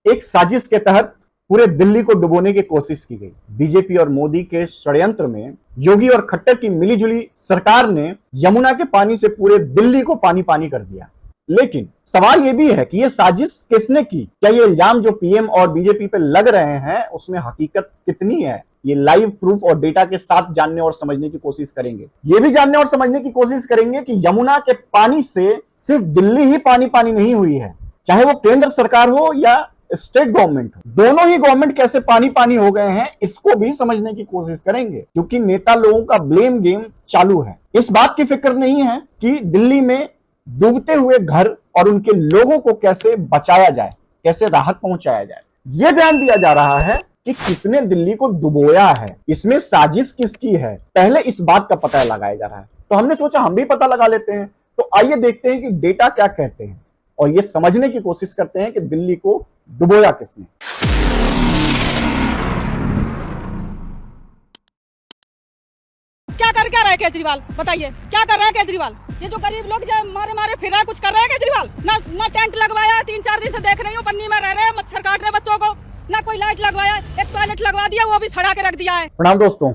एक साजिश के तहत पूरे दिल्ली को डुबोने की कोशिश की गई। बीजेपी और मोदी के षड्यंत्र में योगी और खट्टर की मिलीजुली सरकार ने यमुना के पानी से पूरे दिल्ली को पानी पानी कर दिया। लेकिन सवाल यह भी है कि यह साजिश किसने की? क्या ये इल्जाम जो पीएम और बीजेपी पे लग रहे हैं उसमें हकीकत कितनी है? ये लाइव प्रूफ और डेटा के साथ जानने और समझने की कोशिश करेंगे। ये भी जानने और समझने की कोशिश करेंगे कि यमुना के पानी से सिर्फ दिल्ली ही पानी पानी नहीं हुई है, चाहे वो केंद्र सरकार हो या स्टेट गवर्नमेंट हो, दोनों ही गवर्नमेंट कैसे पानी पानी हो गए हैं इसको भी समझने की कोशिश करेंगे, क्योंकि नेता लोगों का ब्लेम गेम चालू है। इस बात की फिक्र नहीं है कि दिल्ली में डूबते हुए घर और उनके लोगों को कैसे बचाया जाए, कैसे राहत पहुंचाया जाए। यह ध्यान दिया जा रहा है कि किसने दिल्ली को डुबोया है, इसमें साजिश किसकी है, पहले इस बात का पता लगाया जा रहा है। तो हमने सोचा हम भी पता लगा लेते हैं। तो आइए देखते हैं कि डेटा क्या कहते हैं और ये समझने की कोशिश करते हैं कि दिल्ली को डुबोया किसने। क्या रहा है केजरीवाल? बताइए क्या कर रहा है केजरीवाल? ये जो गरीब लोग जो मारे मारे फिर रहा है, कुछ कर रहा है केजरीवाल? ना टेंट लगवाया, 3-4 दिन से देख रही हूँ पन्नी में रह रहे हैं, मच्छर काट रहे बच्चों को, ना कोई लाइट लगवाया, एक टॉयलेट लगवा दिया वो भी सड़ा के रख दिया है। प्रणाम दोस्तों,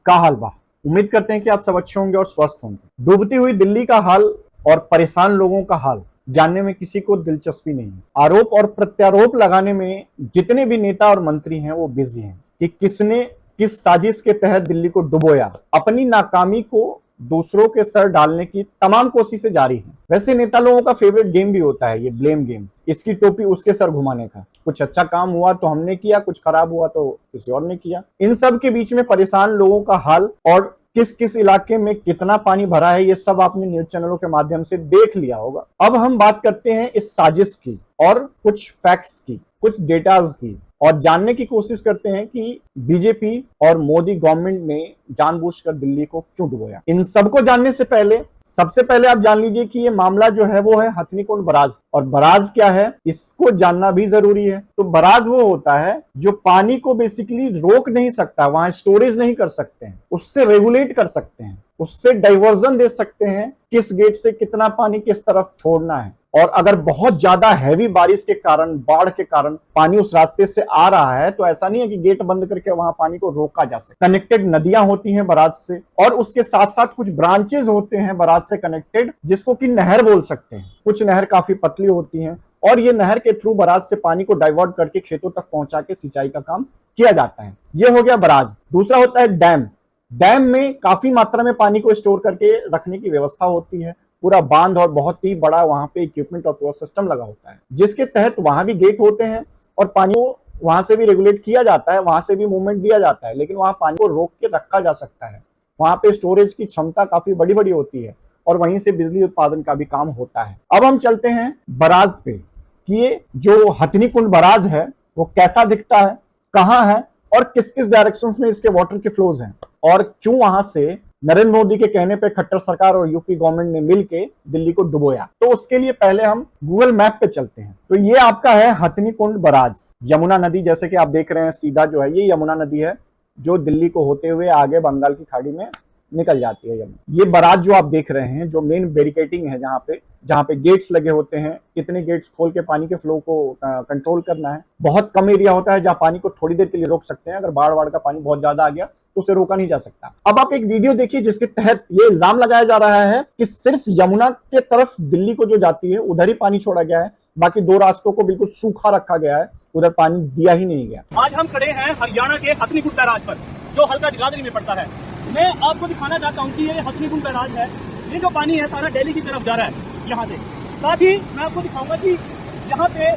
का हाल बा? उम्मीद करते हैं कि आप सब अच्छे होंगे और स्वस्थ होंगे। डूबती हुई दिल्ली का हाल और परेशान लोगों का हाल जानने में किसी को दिलचस्पी नहीं है। आरोप और प्रत्यारोप लगाने में जितने भी नेता और मंत्री हैं वो बिजी हैं कि किसने किस साजिश के तहत दिल्ली को डुबोया। अपनी नाकामी को दूसरों के सर डालने की तमाम कोशिशें जारी हैं। वैसे नेता लोगों का फेवरेट गेम भी होता है ये ब्लेम गेम, इसकी टोपी उसके सर घुमाने का। कुछ अच्छा काम हुआ तो हमने किया, कुछ खराब हुआ तो किसी और ने किया। इन सब के बीच में परेशान लोगों का हाल और किस किस इलाके में कितना पानी भरा है ये सब आपने न्यूज चैनलों के माध्यम से देख लिया होगा। अब हम बात करते हैं इस साजिश की और कुछ फैक्ट्स की, कुछ डेटाज की, और जानने की कोशिश करते हैं कि बीजेपी और मोदी गवर्नमेंट ने जानबूझकर दिल्ली को क्यों डुबोया। इन सबको जानने से पहले सबसे पहले आप जान लीजिए कि ये मामला जो है वो है हथनीकुंड बराज। और बराज क्या है इसको जानना भी जरूरी है। तो बराज वो होता है जो पानी को बेसिकली रोक नहीं सकता, वहां स्टोरेज नहीं कर सकते हैं, उससे रेगुलेट कर सकते हैं, उससे डाइवर्जन दे सकते हैं, किस गेट से कितना पानी किस तरफ छोड़ना है। और अगर बहुत ज्यादा हैवी बारिश के कारण, बाढ़ के कारण पानी उस रास्ते से आ रहा है तो ऐसा नहीं है कि गेट बंद करके वहां पानी को रोका जा सके। कनेक्टेड नदियां होती हैं बराज से, और उसके साथ साथ कुछ ब्रांचेज होते हैं बराज से कनेक्टेड, जिसको कि नहर बोल सकते हैं। कुछ नहर काफी पतली होती हैं और ये नहर के थ्रू बराज से पानी को डाइवर्ट करके खेतों तक पहुंचा के सिंचाई का काम किया जाता है। ये हो गया बराज। दूसरा होता है डैम। डैम में काफी मात्रा में पानी को स्टोर करके रखने की व्यवस्था होती है, पूरा बांध और बहुत ही बड़ा वहां पे इक्विपमेंट और पूरा सिस्टम लगा होता है, जिसके तहत वहां भी गेट होते हैं और पानी को वहां से भी रेगुलेट किया जाता है, वहां से भी मूवमेंट दिया जाता है, लेकिन वहां पानी को रोक के रखा जा सकता है। वहां पे स्टोरेज की क्षमता काफी बड़ी बड़ी होती है और वहीं से बिजली उत्पादन का भी काम होता है। अब हम चलते हैं बराज पे कि ये जो हथनीकुंड बराज है वो कैसा दिखता है, कहाँ है और किस किस डायरेक्शंस में इसके वाटर के फ्लोज हैं, और क्यों वहां से नरेंद्र मोदी के कहने पे खट्टर सरकार और यूपी गवर्नमेंट ने मिलके दिल्ली को डुबोया। तो उसके लिए पहले हम गूगल मैप पे चलते हैं। तो ये आपका है हथनीकुंड बराज, यमुना नदी, जैसे कि आप देख रहे हैं सीधा जो है ये यमुना नदी है जो दिल्ली को होते हुए आगे बंगाल की खाड़ी में निकल जाती है यमुना। ये बराज जो आप देख रहे हैं, जो मेन बैरिकेडिंग है, जहाँ पे गेट्स लगे होते हैं, कितने गेट्स खोल के पानी के फ्लो को कंट्रोल करना है। बहुत कम एरिया होता है जहाँ पानी को थोड़ी देर के लिए रोक सकते हैं, अगर बाढ़ का पानी बहुत ज्यादा आ गया तो उसे रोका नहीं जा सकता। अब आप एक वीडियो देखिए जिसके तहत ये इल्जाम लगाया जा रहा है कि सिर्फ यमुना के तरफ दिल्ली को जो जाती है उधर ही पानी छोड़ा गया है, बाकी दो रास्तों को बिल्कुल सूखा रखा गया है, उधर पानी दिया ही नहीं गया। आज हम खड़े हैं हरियाणा के हथनीकुंड बैराज पर, जो हल्का जगाधरी में पड़ता है। मैं आपको दिखाना चाहता हूँ कि ये हथनीकुंड बैराज है, ये जो पानी है सारा दिल्ली की तरफ जा रहा है यहाँ से। साथ ही मैं आपको दिखाऊंगा कि यहाँ पे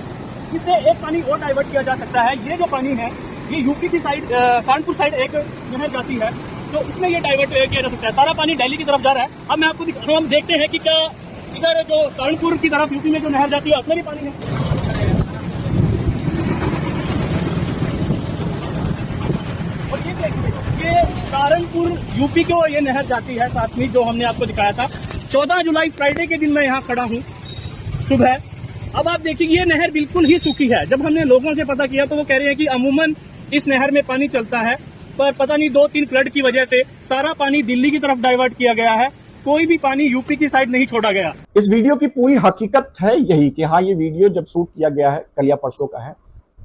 इससे एक पानी और डाइवर्ट किया जा सकता है। ये जो पानी है ये यूपी की साइड, कानपुर साइड एक नहर जाती है, तो उसमें ये डाइवर्ट किया जा सकता है। सारा पानी दिल्ली की तरफ जा रहा है। अब मैं आपको दिखा, हम देखते हैं कि क्या इधर जो कानपुर की तरफ यूपी में जो नहर जाती है उसमें भी पानी है। और ये देखिए, ये सहारनपुर यूपी को ये नहर जाती है, साथ में जो हमने आपको दिखाया था। 14 जुलाई फ्राइडे के दिन मैं यहाँ खड़ा हूँ सुबह। अब आप देखिए ये नहर बिल्कुल ही सूखी है। जब हमने लोगों से पता किया तो वो कह रहे हैं कि अमूमन इस नहर में पानी चलता है, पर पता नहीं 2-3 फ्लड की वजह से सारा पानी दिल्ली की तरफ डाइवर्ट किया गया है, कोई भी पानी यूपी की साइड नहीं छोड़ा गया। इस वीडियो की पूरी हकीकत है यही कि हाँ, ये वीडियो जब शूट किया गया है कल या परसों का है,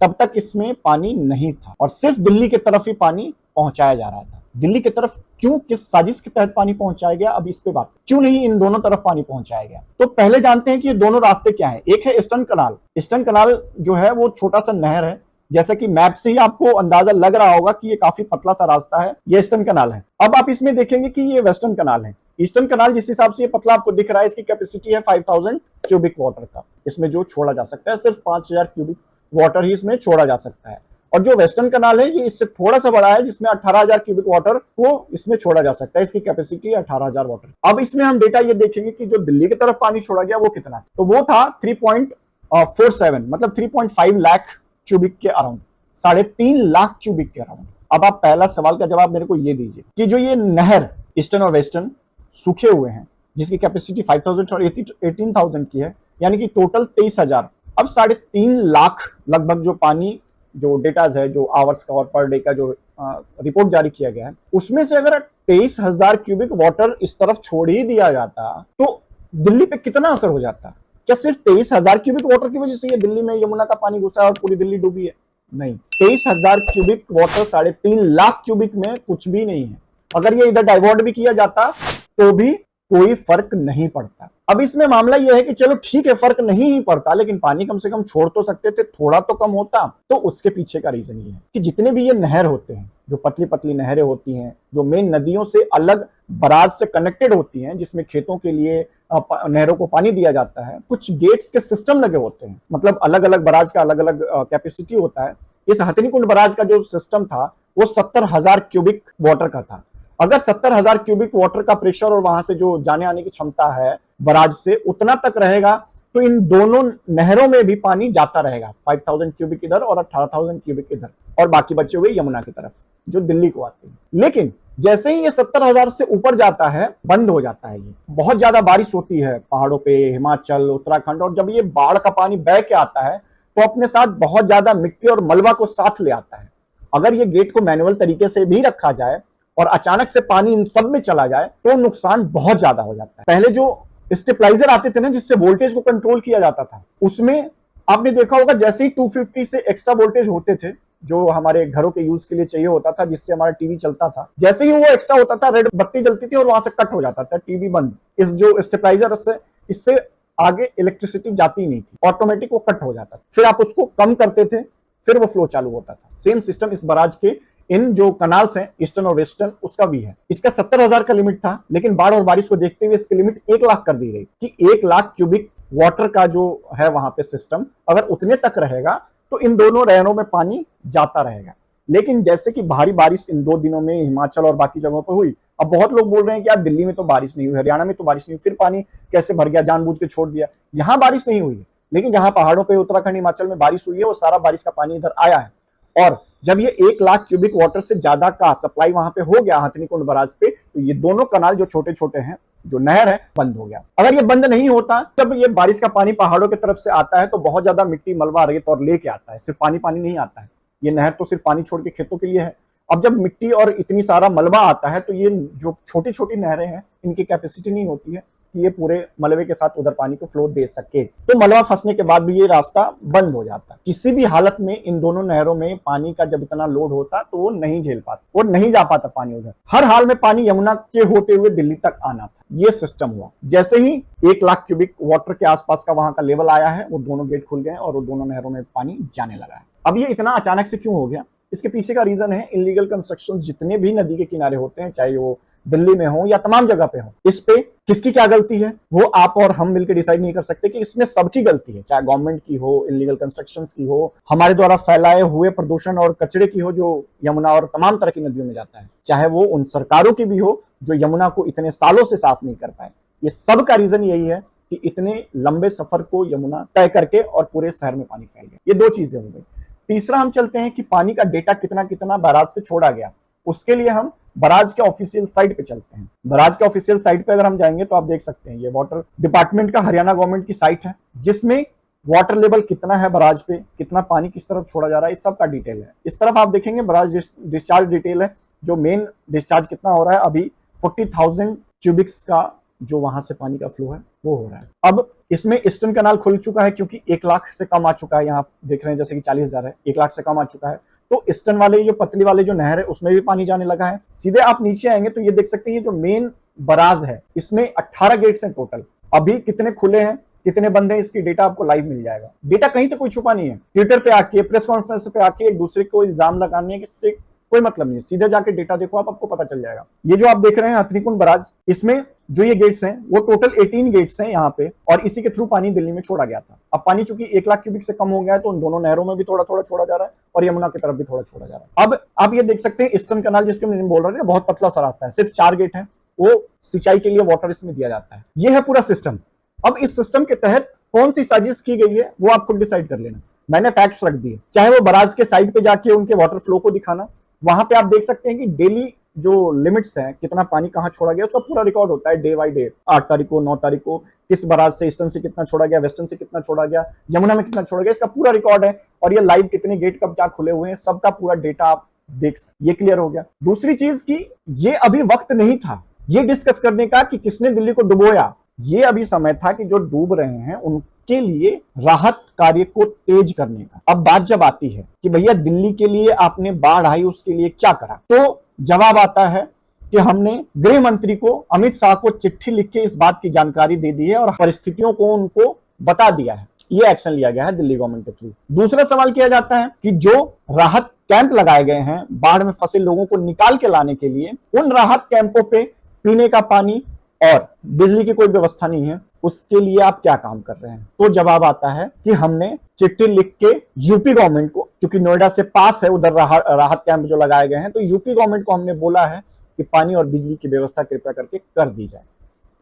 तब तक इसमें पानी नहीं था और सिर्फ दिल्ली की तरफ ही पानी पहुंचाया जा रहा था। दिल्ली की तरफ क्यों, किस साजिश के तहत पानी पहुंचाया गया, अब इस पे बात, क्यों नहीं इन दोनों तरफ पानी पहुंचाया गया। तो पहले जानते हैं कि ये दोनों रास्ते क्या हैं। एक है ईस्टर्न कनाल। ईस्टर्न कनाल जो है वो छोटा सा नहर है, जैसा कि मैप से ही आपको अंदाजा लग रहा होगा कि ये काफी पतला सा रास्ता है, ये ईस्टर्न कनाल है। अब आप इसमें देखेंगे कि ये वेस्टर्न कनाल है। ईस्टर्न कनाल जिस हिसाब से ये पतला आपको दिख रहा है, इसकी कैपेसिटी है 5000 क्यूबिक वाटर का, इसमें जो छोड़ा जा सकता है सिर्फ 5000 क्यूबिक वाटर ही इसमें छोड़ा जा सकता है। और जो वेस्टर्न कनाल है ये इससे थोड़ा सा बड़ा है, जिसमें 18000 क्यूबिक वाटर को इसमें छोड़ा जा सकता है, इसकी कैपेसिटी 18000 वाटर। अब इसमें हम डेटा ये देखेंगे कि जो दिल्ली की तरफ पानी छोड़ा गया वो कितना है, तो वो था 3.47 मतलब 3.5 लाख क्यूबिक के अराउंड, 3.5 लाख क्यूबिक के अराउंड। अब आप पहला सवाल का जवाब मेरे को ये दीजिए कि जो ये नहर ईस्टर्न और वेस्टर्न सूखे हुए हैं, जिसकी कैपेसिटी 5000 और 18,000 की है, यानी कि टोटल 23,000। अब 3.5 लाख लगभग जो पानी, जो डेटाज है, जो आवर्स का और पर डे का जो रिपोर्ट जारी किया गया है, उसमें से अगर 23,000 क्यूबिक वाटर इस तरफ छोड़ ही दिया जाता तो दिल्ली पे कितना असर हो जाता। क्या सिर्फ 23,000 क्यूबिक वाटर की वजह से ये दिल्ली में यमुना का पानी घुसा है और पूरी दिल्ली डूबी है? नहीं, 23,000 क्यूबिक वाटर 3.5 लाख क्यूबिक में कुछ भी नहीं है। अगर ये इधर डाइवर्ट भी किया जाता तो भी कोई फर्क नहीं पड़ता। अब इसमें मामला यह है कि चलो ठीक है, फर्क नहीं ही पड़ता, लेकिन पानी कम से कम छोड़ तो सकते थे, थोड़ा तो कम होता। तो उसके पीछे का रीजन ये है कि जितने भी ये नहर होते हैं, जो पतली पतली नहरें होती हैं, जो मेन नदियों से अलग बराज से कनेक्टेड होती हैं, जिसमें खेतों के लिए नहरों को पानी दिया जाता है, कुछ गेट्स के सिस्टम लगे होते हैं, मतलब अलग अलग बराज का अलग अलग कैपेसिटी होता है। इस हथनीकुंड बराज का जो सिस्टम था वो 70,000 क्यूबिक वाटर का था। अगर 70,000 क्यूबिक वाटर का प्रेशर और वहां से जो जाने आने की क्षमता है बराज से उतना तक रहेगा, तो इन दोनों नहरों में भी पानी जाता रहेगा, 5000 क्यूबिक इधर और 18,000 क्यूबिक इधर, और बाकी बचे हुए यमुना की तरफ जो दिल्ली को आते हैं। लेकिन जैसे ही ये 70,000 से ऊपर जाता है, बंद हो जाता है। ये बहुत ज्यादा बारिश होती है पहाड़ों पे, हिमाचल, उत्तराखंड, और जब ये बाढ़ का पानी बह के आता है तो अपने साथ बहुत ज्यादा मिट्टी और मलबा को साथ ले आता है। अगर ये गेट को मैनुअल तरीके से भी रखा जाए और अचानक से पानी इन सब में चला जाए तो नुकसान बहुत ज्यादा हो जाता है। पहले जो स्टेबलाइजर आते थे ना, जिससे वोल्टेज को कंट्रोल किया जाता था, उसमें आपने देखा होगा जैसे ही 250 से एक्स्ट्रा वोल्टेज होते थे, जो हमारे घरों के यूज के लिए चाहिए होता था, जिससे हमारा टीवी चलता था, जैसे ही वो एक्स्ट्रा होता था, रेड बत्ती जलती थी और वहां से कट हो जाता था, टीवी बंद। इस जो स्टेबलाइजर से इससे आगे इलेक्ट्रिसिटी जाती नहीं थी, ऑटोमेटिक वो कट हो जाता था। फिर आप उसको कम करते थे, फिर वो फ्लो चालू होता था। सेम सिस्टम इस बराज के इन जो कनाल्स हैं ईस्टर्न और वेस्टर्न, उसका भी है। इसका 70,000 का लिमिट था, लेकिन बाढ़ और बारिश को देखते हुए इसकी लिमिट 1 लाख कर दी गई कि 1 लाख क्यूबिक वाटर का जो है वहां पे सिस्टम, अगर उतने तक रहेगा तो इन दोनों नहरों में पानी जाता रहेगा। लेकिन जैसे कि भारी बारिश इन 2 दिनों में हिमाचल और बाकी जगहों पर हुई, अब बहुत लोग बोल रहे हैं कि यार दिल्ली में तो बारिश नहीं हुई, हरियाणा में तो बारिश नहीं हुई, फिर पानी कैसे भर गया, जानबूझ के छोड़ दिया। यहां बारिश नहीं हुई, लेकिन जहां पहाड़ों पर उत्तराखंड, हिमाचल में बारिश हुई है, वो सारा बारिश का पानी इधर आया है। और जब ये 1 लाख क्यूबिक वाटर से ज्यादा का सप्लाई वहां पे हो गया हथनीकुंड बराज पे, तो ये दोनों कनाल जो छोटे छोटे हैं, जो नहर है, बंद हो गया। अगर ये बंद नहीं होता, जब ये बारिश का पानी पहाड़ों की तरफ से आता है तो बहुत ज्यादा मिट्टी, मलबा, रेत और लेके आता है, सिर्फ पानी पानी नहीं आता है। ये नहर तो सिर्फ पानी छोड़ के खेतों के लिए है। अब जब मिट्टी और इतनी सारा मलबा आता है तो ये जो छोटी छोटी नहरें हैं, इनकी कैपेसिटी नहीं होती है कि ये पूरे मलबे के साथ उधर पानी को फ्लो दे सके, तो मलबा फंसने के बाद भी ये रास्ता बंद हो जाता है। किसी भी हालत में इन दोनों नहरों में पानी का जब इतना लोड होता तो वो नहीं झेल पाता, वो नहीं जा पाता पानी उधर। हर हाल में पानी यमुना के होते हुए दिल्ली तक आना था, ये सिस्टम हुआ। जैसे ही 1 लाख क्यूबिक वाटर के आसपास का वहां का लेवल आया है, वो दोनों गेट खुल गए और वो दोनों नहरों में पानी जाने लगा है। अब ये इतना अचानक से क्यों हो गया, इसके पीछे का रीजन है इलीगल कंस्ट्रक्शन जितने भी नदी के किनारे होते हैं, चाहे वो दिल्ली में हो या तमाम जगह पे हो। इस पे किसकी क्या गलती है वो आप और हम मिलकर डिसाइड नहीं कर सकते कि इसमें सबकी गलती है, चाहे गवर्नमेंट की हो, इलीगल कंस्ट्रक्शंस की हो, हमारे द्वारा फैलाए हुए प्रदूषण और कचरे की हो जो यमुना और तमाम तरह की नदियों में जाता है, चाहे वो उन सरकारों की भी हो जो यमुना को इतने सालों से साफ नहीं कर पाए। ये सब का रीजन यही है कि इतने लंबे सफर को यमुना तय करके और पूरे शहर में पानी फैल गया। ये 2 चीजें हो गई। तीसरा हम चलते हैं कि पानी का डेटा कितना कितना बराज से छोड़ा गया। उसके लिए हम बराज के ऑफिशियल साइट पे चलते हैं। बराज के ऑफिशियल साइट पे अगर हम जाएंगे तो आप देख सकते हैं ये वाटर डिपार्टमेंट का हरियाणा गवर्नमेंट की साइट है, जिसमें वाटर लेवल कितना है बराज पे, कितना पानी किस तरफ छोड़ा जा रहा है, इस सब का डिटेल है। इस तरफ आप देखेंगे बराज डिस्चार्ज डिटेल है, जो मेन डिस्चार्ज कितना हो रहा है, अभी 40,000 क्यूबिक्स का जो वहां से पानी का फ्लो है वो हो रहा है। अब इसमें ईस्टर्न कैनाल खुल चुका है क्योंकि 1 लाख से कम आ चुका है, यहाँ देख रहे हैं जैसे कि 40,000 है, 1 लाख से कम आ चुका है। तो ईस्टर्न वाले जो पतली वाले जो नहर है उसमें भी पानी जाने लगा है। सीधे आप नीचे आएंगे तो ये देख सकते हैं ये जो मेन बराज है इसमें 18 गेट्स हैं टोटल। अभी कितने खुले हैं कितने बंद हैं इसकी डेटा आपको लाइव मिल जाएगा। डेटा कहीं से कोई छुपा नहीं है। ट्विटर पे आके प्रेस कॉन्फ्रेंस पे आके एक दूसरे को इल्जाम लगाने से कोई मतलब नहीं है। सीधे जाके डेटा देखो आपको पता चल जाएगा। ये जो आप देख रहे हैं हथनीकुंड बराज, इसमें जो ये गेट्स हैं वो टोटल 18 गेट्स हैं यहाँ पे, और इसी के थ्रू पानी दिल्ली में छोड़ा गया था। अब पानी चूंकि 1 लाख क्यूबिक से कम हो गया है तो उन दोनों नहरों में भी थोड़ा थोड़ा छोड़ा जा रहा है और यमुना की तरफ भी थोड़ा छोड़ा जा रहा है। अब आप ये देख सकते हैं ईस्टर्न कैनाल जिसके मैं बोल रहा हूँ बहुत पतला सा रास्ता है, सिर्फ 4 गेट है, वो सिंचाई के लिए वाटर इसमें दिया जाता है। ये है पूरा सिस्टम। अब इस सिस्टम के तहत कौन सी साजिश की गई है वो आप खुद डिसाइड कर लेना। मैंने फैक्ट्स रख दिए, चाहे वो बराज के साइड पे जाके उनके वाटर फ्लो को दिखाना, वहां पे आप देख सकते हैं कि डेली जो लिमिट्स हैं कितना पानी कहां छोड़ा गया उसका पूरा रिकॉर्ड होता है डे बाय डे। 8 तारीख को 9 तारीख को किस बराज से ईस्टर्न से कितना छोड़ा गया, वेस्टर्न से कितना छोड़ा गया, यमुना में कितना छोड़ा गया, इसका पूरा रिकॉर्ड है। और ये लाइव कितने गेट कब क्या खुले हुए हैं सबका पूरा डेटा आप देख सकते। ये क्लियर हो गया। दूसरी चीज की ये अभी वक्त नहीं था ये डिस्कस करने का कि किसने दिल्ली को डुबोया। ये अभी समय था कि जो डूब रहे हैं उनके लिए राहत कार्य को तेज करने का। अब बात जब आती है कि भैया दिल्ली के लिए आपने बाढ़ आई उसके लिए क्या करा, तो जवाब आता है कि हमने गृह मंत्री को अमित शाह को चिट्ठी लिख के इस बात की जानकारी दे दी है और परिस्थितियों को उनको बता दिया है। ये एक्शन लिया गया है दिल्ली गवर्नमेंट के थ्रू। दूसरा सवाल किया जाता है कि जो राहत कैंप लगाए गए हैं बाढ़ में फंसे लोगों को निकाल के लाने के लिए, उन राहत कैंपों पे पीने का पानी और बिजली की कोई व्यवस्था नहीं है, उसके लिए आप क्या काम कर रहे हैं। तो जवाब आता है कि हमने चिट्ठी लिख के यूपी गवर्नमेंट को, क्योंकि नोएडा से पास है उधर राहत कैंप जो लगाए गए हैं, तो यूपी गवर्नमेंट को हमने बोला है कि पानी और बिजली की व्यवस्था कृपया करके कर दी जाए।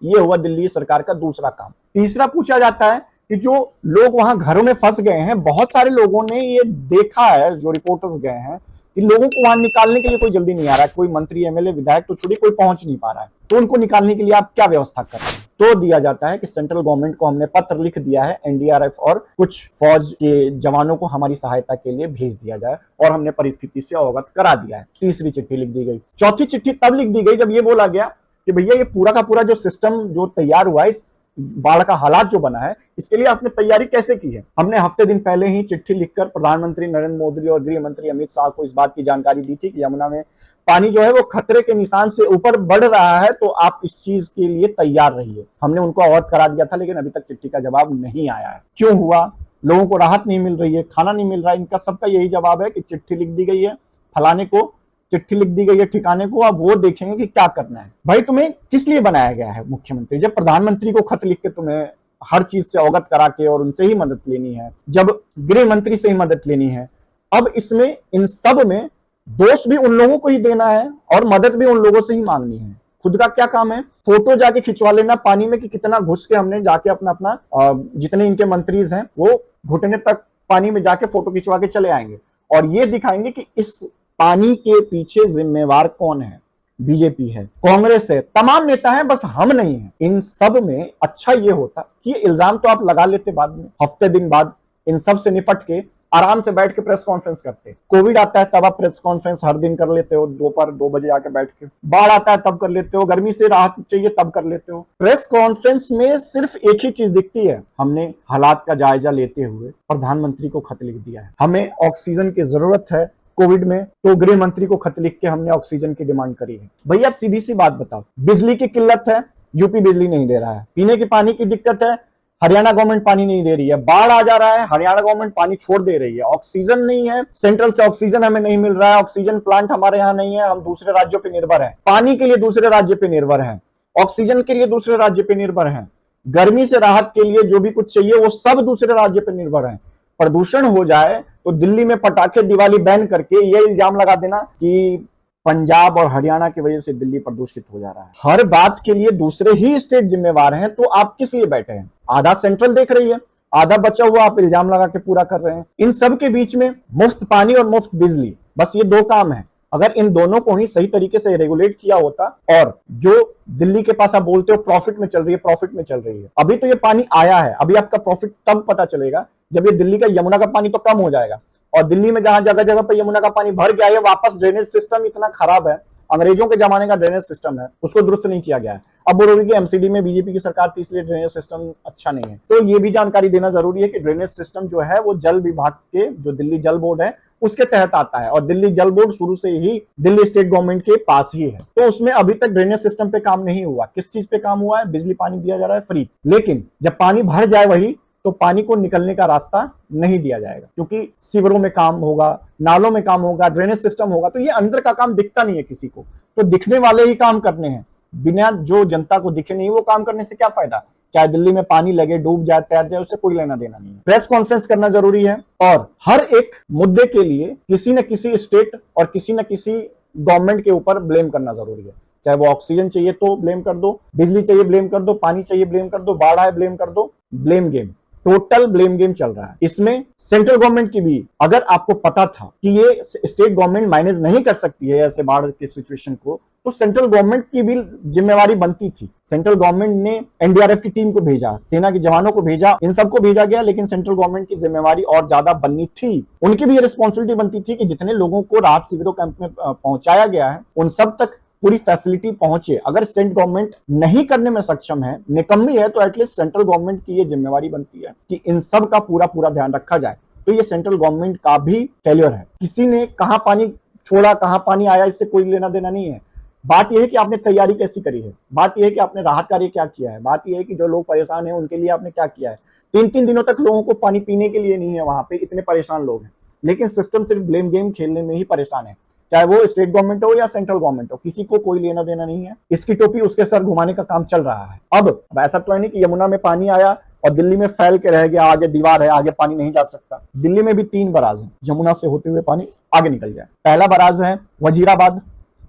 ये हुआ दिल्ली सरकार का दूसरा काम। तीसरा पूछा जाता है कि जो लोग वहां घरों में फंस गए हैं, बहुत सारे लोगों ने ये देखा है जो रिपोर्टर्स गए हैं कि लोगों को वहां निकालने के लिए कोई जल्दी नहीं आ रहा है। कोई मंत्री एमएलए विधायक तो छोड़िए कोई पहुंच नहीं पा रहा है, तो उनको निकालने के लिए आप क्या व्यवस्था कर रहे हैं। तो दिया जाता है कि सेंट्रल गवर्नमेंट को हमने पत्र लिख दिया है, एनडीआरएफ और कुछ फौज के जवानों को हमारी सहायता के लिए भेज दिया जाए और हमने परिस्थिति से अवगत करा दिया है। तीसरी चिट्ठी लिख दी गई। चौथी चिट्ठी तब लिख दी गई जब ये बोला गया कि भैया ये पूरा का पूरा जो सिस्टम जो तैयार हुआ है, इस बाढ़ का हालात जो बना है, इसके लिए आपने तैयारी कैसे की है। हमने हफ्ते दिन पहले ही चिट्ठी लिखकर प्रधानमंत्री नरेंद्र मोदी और गृह मंत्री अमित शाह को इस बात की जानकारी दी थी कि यमुना में पानी जो है वो खतरे के निशान से ऊपर बढ़ रहा है, तो आप इस चीज के लिए तैयार रहिए। हमने उनको अवगत करा दिया था, लेकिन अभी तक चिट्ठी का जवाब नहीं आया है। क्यों हुआ? लोगों को राहत नहीं मिल रही है, खाना नहीं मिल रहा है। इनका सबका यही जवाब है कि चिट्ठी लिख दी गई है, फलाने को चिट्ठी लिख दी गई है, ठिकाने को, अब वो देखेंगे कि क्या करना है। भाई तुम्हें किस लिए बनाया गया है मुख्यमंत्री? जब प्रधानमंत्री को खत लिख के तुम्हें हर चीज से अवगत करा के और उनसे ही मदद लेनी है, जब गृह मंत्री से ही मदद लेनी है, अब इसमें इन सब में दोष भी उन लोगों को ही देना है और मदद भी उन लोगों से ही मांगनी है। खुद का क्या काम है? फोटो जाके खिंचवा लेना पानी में कि कितना घुस के हमने जाके अपना जितने इनके मंत्रीज हैं वो घुटने तक पानी में जाके फोटो खिंचवा के चले आएंगे और ये दिखाएंगे कि इस पानी के पीछे जिम्मेवार कौन है। बीजेपी है, कांग्रेस है, तमाम नेता हैं, बस हम नहीं हैं। इन सब में अच्छा ये होता कि इल्जाम तो आप लगा लेते बाद में, हफ्ते दिन बाद इन सब से निपट के आराम से बैठ के प्रेस कॉन्फ्रेंस करते। कोविड आता है तब आप प्रेस कॉन्फ्रेंस हर दिन कर लेते हो, दोपहर 2 बजे आके बैठ के। बाढ़ आता है तब कर लेते हो, गर्मी से राहत चाहिए तब कर लेते हो। प्रेस कॉन्फ्रेंस में सिर्फ एक ही चीज दिखती है, हमने हालात का जायजा लेते हुए प्रधानमंत्री को खत लिख दिया है, हमें ऑक्सीजन की जरूरत है कोविड में, तो गृह मंत्री को खत लिख के हमने ऑक्सीजन की डिमांड करी है। भैया आप सीधी सी बात बताओ, बिजली की किल्लत है, यूपी बिजली नहीं दे रहा है। पीने के पानी की दिक्कत है, हरियाणा गवर्नमेंट पानी नहीं दे रही है। बाढ़ आ जा रहा है, हरियाणा गवर्नमेंट पानी छोड़ दे रही है। ऑक्सीजन नहीं है, सेंट्रल से ऑक्सीजन हमें नहीं मिल रहा है, ऑक्सीजन प्लांट हमारे यहाँ नहीं है, हम दूसरे राज्यों पे निर्भर हैं। पानी के लिए दूसरे राज्य पे निर्भर हैं, ऑक्सीजन के लिए दूसरे राज्य पे निर्भर हैं, गर्मी से राहत के लिए जो भी कुछ चाहिए वो सब दूसरे राज्य पे निर्भर है। प्रदूषण हो जाए तो दिल्ली में पटाखे दिवाली बैन करके ये इल्जाम लगा देना कि पंजाब और हरियाणा की वजह से दिल्ली प्रदूषित हो जा रहा है। हर बात के लिए दूसरे ही स्टेट जिम्मेवार हैं, तो आप किस लिए बैठे हैं? आधा सेंट्रल देख रही है, आधा बचा हुआ आप इल्जाम लगा के पूरा कर रहे हैं। इन सब के बीच में मुफ्त पानी और मुफ्त बिजली, बस ये 2 काम है। अगर इन दोनों को ही सही तरीके से रेगुलेट किया होता, और जो दिल्ली के पास आप बोलते हो प्रॉफिट में चल रही है, प्रॉफिट में चल रही है। अभी तो ये पानी आया है, अभी आपका प्रॉफिट तब पता चलेगा जब ये दिल्ली का यमुना का पानी तो कम हो जाएगा। और दिल्ली में जहां जगह जगह पर यमुना का पानी भर गया है, वापस ड्रेनेज सिस्टम इतना खराब है, अंग्रेजों के जमाने का ड्रेनेज सिस्टम है उसको दुरुस्त नहीं किया गया है। अब बोलोगे कि एमसीडी में बीजेपी की सरकार थी इसलिए ड्रेनेज सिस्टम अच्छा नहीं है, तो ये भी जानकारी देना जरूरी है कि ड्रेनेज सिस्टम जो है वो जल विभाग के, जो दिल्ली जल बोर्ड है उसके तहत आता है, और दिल्ली जल बोर्ड शुरू से ही दिल्ली स्टेट गवर्नमेंट के पास ही है। तो उसमें अभी तक ड्रेनेज सिस्टम पे काम नहीं हुआ। किस चीज पे काम हुआ है? बिजली पानी दिया जा रहा है फ्री, लेकिन जब पानी भर जाए वही, तो पानी को निकलने का रास्ता नहीं दिया जाएगा, क्योंकि सीवरों में काम होगा, नालों में काम होगा, ड्रेनेज सिस्टम होगा, तो ये अंदर का काम दिखता नहीं है किसी को। तो दिखने वाले ही काम करने हैं, बिना जो जनता को दिखे नहीं वो काम करने से क्या फायदा? चाहे दिल्ली में पानी लगे, डूब जाए, तैर जाए, उससे कोई लेना देना नहीं है। प्रेस कॉन्फ्रेंस करना जरूरी है, और हर एक मुद्दे के लिए किसी न किसी स्टेट और किसी न किसी गवर्नमेंट के ऊपर ब्लेम करना जरूरी है। चाहे वो ऑक्सीजन चाहिए तो ब्लेम कर दो, बिजली चाहिए ब्लेम कर दो, पानी चाहिए ब्लेम कर दो, बाढ़ आए ब्लेम कर दो। Blame game, total blame game चल रहा है। इसमें सेंट्रल गवर्नमेंट की भी, अगर आपको पता था कि ये स्टेट गवर्नमेंट मैनेज नहीं कर सकती है ऐसे बाढ़ की सिचुएशन को, तो सेंट्रल गवर्नमेंट की भी जिम्मेवारी बनती थी। सेंट्रल गवर्नमेंट ने एनडीआरएफ की टीम को भेजा, सेना के जवानों को भेजा, इन सबको भेजा गया, लेकिन सेंट्रल गवर्नमेंट की जिम्मेवारी और ज्यादा बननी थी। उनकी भी ये रिस्पॉन्सिबिलिटी बनती थी कि जितने लोगों को राहत शिविरों कैंप में पहुंचाया गया है उन सब तक पूरी फैसिलिटी पहुंचे। अगर स्टेट गवर्नमेंट नहीं करने में सक्षम है, निकम्मी है, तो एटलीस्ट सेंट्रल गवर्नमेंट की ये जिम्मेवारी बनती है कि इन सब का पूरा ध्यान रखा जाए। तो ये सेंट्रल गवर्नमेंट का भी फेलियर है। किसी ने कहां पानी छोड़ा, कहां पानी आया, इससे कोई लेना देना नहीं है। बात यह है कि आपने तैयारी कैसी करी है, बात यह है कि आपने राहत कार्य क्या किया है, बात यह है कि जो लोग परेशान हैं उनके लिए आपने क्या किया है। 3-3 दिनों तक लोगों को पानी पीने के लिए नहीं है, वहां पे इतने परेशान लोग हैं, लेकिन सिस्टम सिर्फ ब्लेम गेम खेलने में ही परेशान है। चाहे वो स्टेट गवर्नमेंट हो या सेंट्रल गवर्नमेंट हो, किसी को कोई लेना देना नहीं है। इसकी टोपी उसके सर घुमाने का काम चल रहा है। अब ऐसा तो है नहीं कि यमुना में पानी आया और दिल्ली में फैल के रह गया, आगे दीवार है, आगे पानी नहीं जा सकता। दिल्ली में भी 3 बराज हैं, यमुना से होते हुए पानी आगे निकल जाए। पहला बराज है वजीराबाद,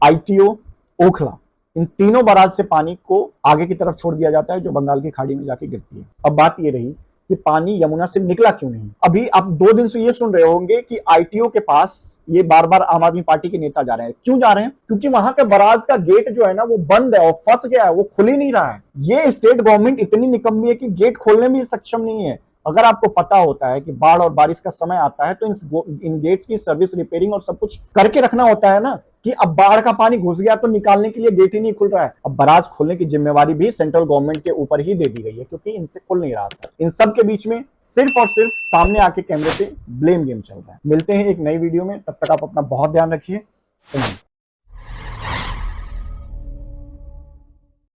ITO, ओखला। इन तीनों बराज से पानी को आगे की तरफ छोड़ दिया जाता है, जो बंगाल की खाड़ी में जाके गिरती है। अब बात ये रही कि पानी यमुना से निकला क्यों नहीं। अभी आप 2 दिन से ये सुन रहे होंगे कि ITO के पास ये बार-बार आम आदमी पार्टी के नेता जा रहे हैं। क्यों जा रहे हैं? क्योंकि वहां के बराज का गेट जो है ना वो बंद है और फंस गया है, वो खुल ही नहीं रहा है। ये स्टेट गवर्नमेंट इतनी निकम्मी है कि गेट खोलने में सक्षम नहीं है। अगर आपको पता होता है कि बाढ़ और बारिश का समय आता है, तो इन गेट्स की सर्विस, रिपेयरिंग और सब कुछ करके रखना होता है ना, कि अब बाढ़ का पानी घुस गया तो निकालने के लिए गेट ही नहीं खुल रहा है। अब बराज खोलने की जिम्मेवारी भी सेंट्रल गवर्नमेंट के ऊपर ही दे दी गई है, क्योंकि इनसे खुल नहीं रहा था। इन सब के बीच में सिर्फ और सिर्फ सामने आके कैमरे पे ब्लेम गेम चल रहा है। मिलते हैं एक नई वीडियो में, तब तक आप अपना बहुत ध्यान रखिए।